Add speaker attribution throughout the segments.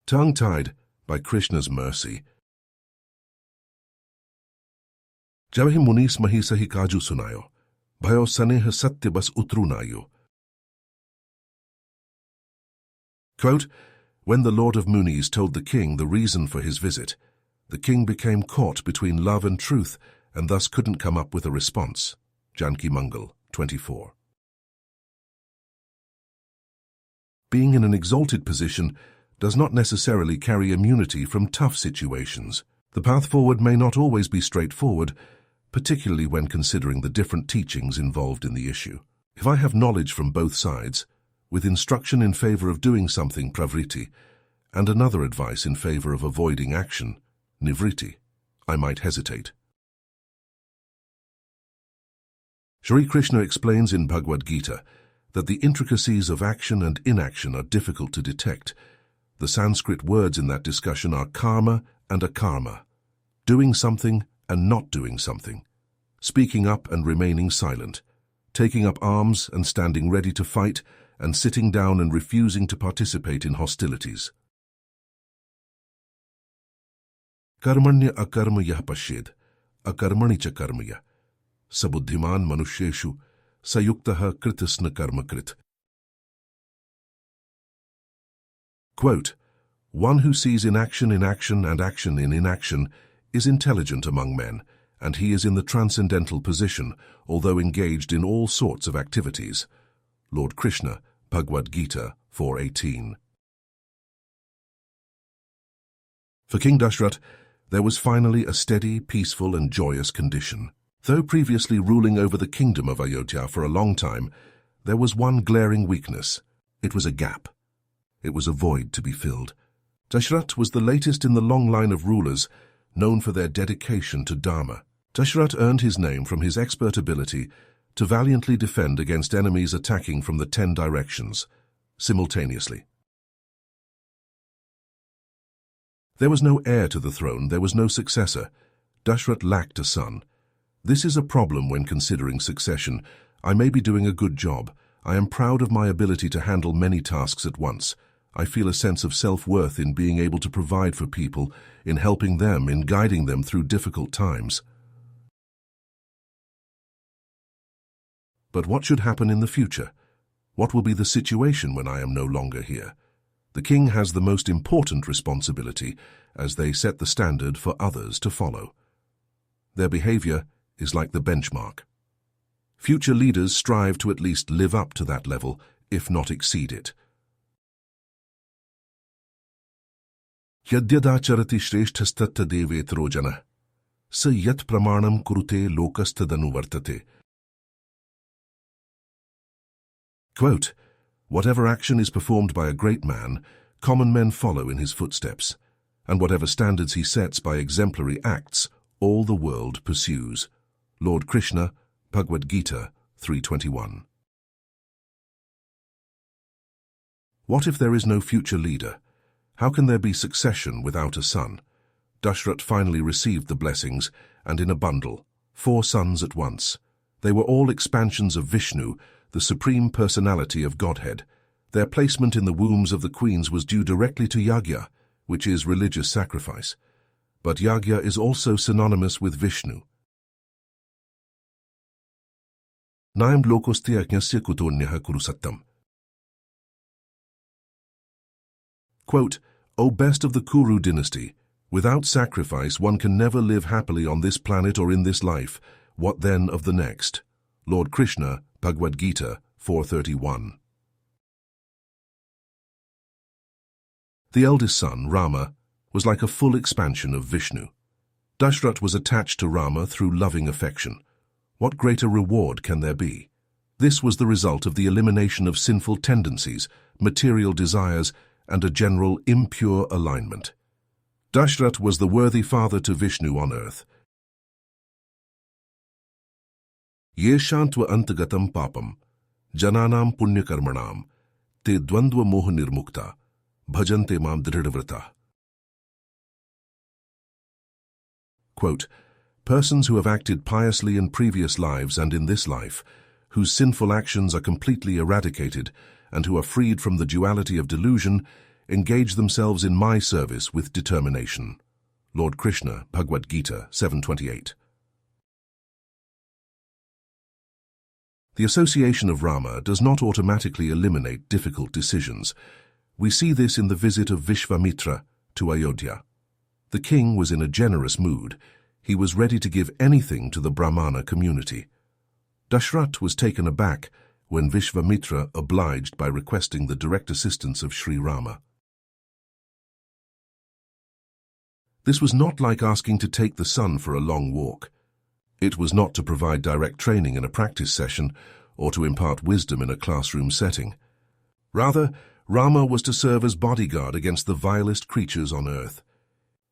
Speaker 1: tongue-tied by Krishna's mercy. जब ही मुनीस मही सही काजू सुनायो, भयो सनेह सत्य बस उतरू नायो. Quote, when the Lord of Munis told the king the reason for his visit, the king became caught between love and truth and thus couldn't come up with a response. Janaki Mangala, 24. Being in an exalted position does not necessarily carry immunity from tough situations. The path forward may not always be straightforward, particularly when considering the different teachings involved in the issue. If I have knowledge from both sides, with instruction in favor of doing something pravriti, and another advice in favor of avoiding action, nivriti, I might hesitate. Shri Krishna explains in Bhagavad-gita that the intricacies of action and inaction are difficult to detect. The Sanskrit words in that discussion are karma and akarma, doing something and not doing something, speaking up and remaining silent, taking up arms and standing ready to fight, and sitting down and refusing to participate in hostilities. Karmanya akarma yah pashed, akarmani cha karmaya, sabuddhiman manusheshu, sayuktaha kritasna karmakrit. Quote, one who sees inaction in action and action in inaction is intelligent among men, and he is in the transcendental position, although engaged in all sorts of activities. Lord Krishna, Bhagavad-gita 4:18. For King Dashrath, there was finally a steady, peaceful and joyous condition. Though previously ruling over the kingdom of Ayodhya for a long time, there was one glaring weakness. It was a gap. It was a void to be filled. Dashrath was the latest in the long line of rulers, known for their dedication to Dharma. Dashrath earned his name from his expert ability to valiantly defend against enemies attacking from the 10 directions, simultaneously. There was no heir to the throne, there was no successor. Dashrath lacked a son. This is a problem when considering succession. I may be doing a good job. I am proud of my ability to handle many tasks at once. I feel a sense of self-worth in being able to provide for people, in helping them, in guiding them through difficult times. But what should happen in the future? What will be the situation when I am no longer here? The king has the most important responsibility, as they set the standard for others to follow. Their behavior is like the benchmark. Future leaders strive to at least live up to that level, if not exceed it. Yadyadacharati shreshthasthatta devetro jana, sa yat pramanam kurute lokastadanuvartate. Quote, whatever action is performed by a great man, common men follow in his footsteps, and whatever standards he sets by exemplary acts, all the world pursues. Lord Krishna, Bhagavad-gita 3:21. What if there is no future leader? How can there be succession without a son? Dashrath finally received the blessings, and in a bundle, 4 sons at once. They were all expansions of Vishnu, the Supreme Personality of Godhead. Their placement in the wombs of the queens was due directly to yagya, which is religious sacrifice. But yagya is also synonymous with Vishnu. Naim lokosthi ajnasya kutonyaha kurusattam. Quote, O best of the Kuru dynasty, without sacrifice one can never live happily on this planet or in this life. What then of the next? Lord Krishna, Bhagavad-gita 4:31. The eldest son, Rama, was like a full expansion of Vishnu. Dashrath was attached to Rama through loving affection. What greater reward can there be? This was the result of the elimination of sinful tendencies, material desires, and a general impure alignment. Dashrath was the worthy father to Vishnu on earth. Ye shantva antagatam papam, jananam punyakarmanam, te dvandva moha nirmukta, bhajante mam dridhavrata. Quote, persons who have acted piously in previous lives and in this life, whose sinful actions are completely eradicated, and who are freed from the duality of delusion, engage themselves in my service with determination. Lord Krishna, Bhagavad-gita 7:28. The association of Rama does not automatically eliminate difficult decisions. We see this in the visit of Vishvamitra to Ayodhya. The king was in a generous mood. He was ready to give anything to the Brahmana community. Dashrath was taken aback when Vishvamitra obliged by requesting the direct assistance of Sri Rama. This was not like asking to take the sun for a long walk. It was not to provide direct training in a practice session or to impart wisdom in a classroom setting. Rather, Rama was to serve as bodyguard against the vilest creatures on earth.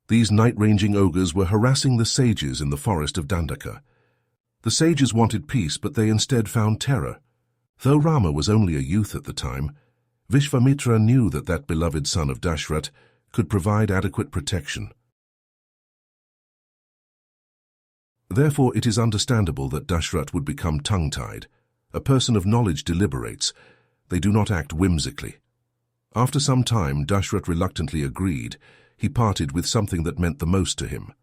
Speaker 1: These night-ranging ogres were harassing the sages in the forest of Dandaka. The sages wanted peace, but they instead found terror. Though Rama was only a youth at the time, Vishvamitra knew that that beloved son of Dashrath could provide adequate protection. Therefore, it is understandable that Dashrath would become tongue-tied. A person of knowledge deliberates. They do not act whimsically. After some time, Dashrath reluctantly agreed. He parted with something that meant the most to him.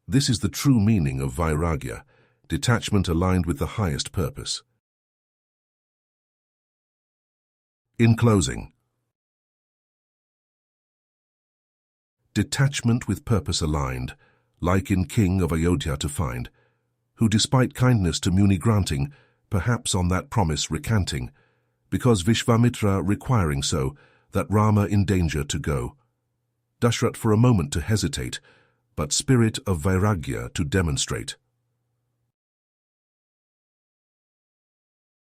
Speaker 1: This is the true meaning of vairagya, detachment aligned with the highest purpose. In closing, detachment with purpose aligned, like in King of Ayodhya to find, who despite kindness to Muni granting, perhaps on that promise recanting, because Vishvamitra requiring so, that Rama in danger to go. Dashrath for a moment to hesitate, but spirit of vairagya to demonstrate.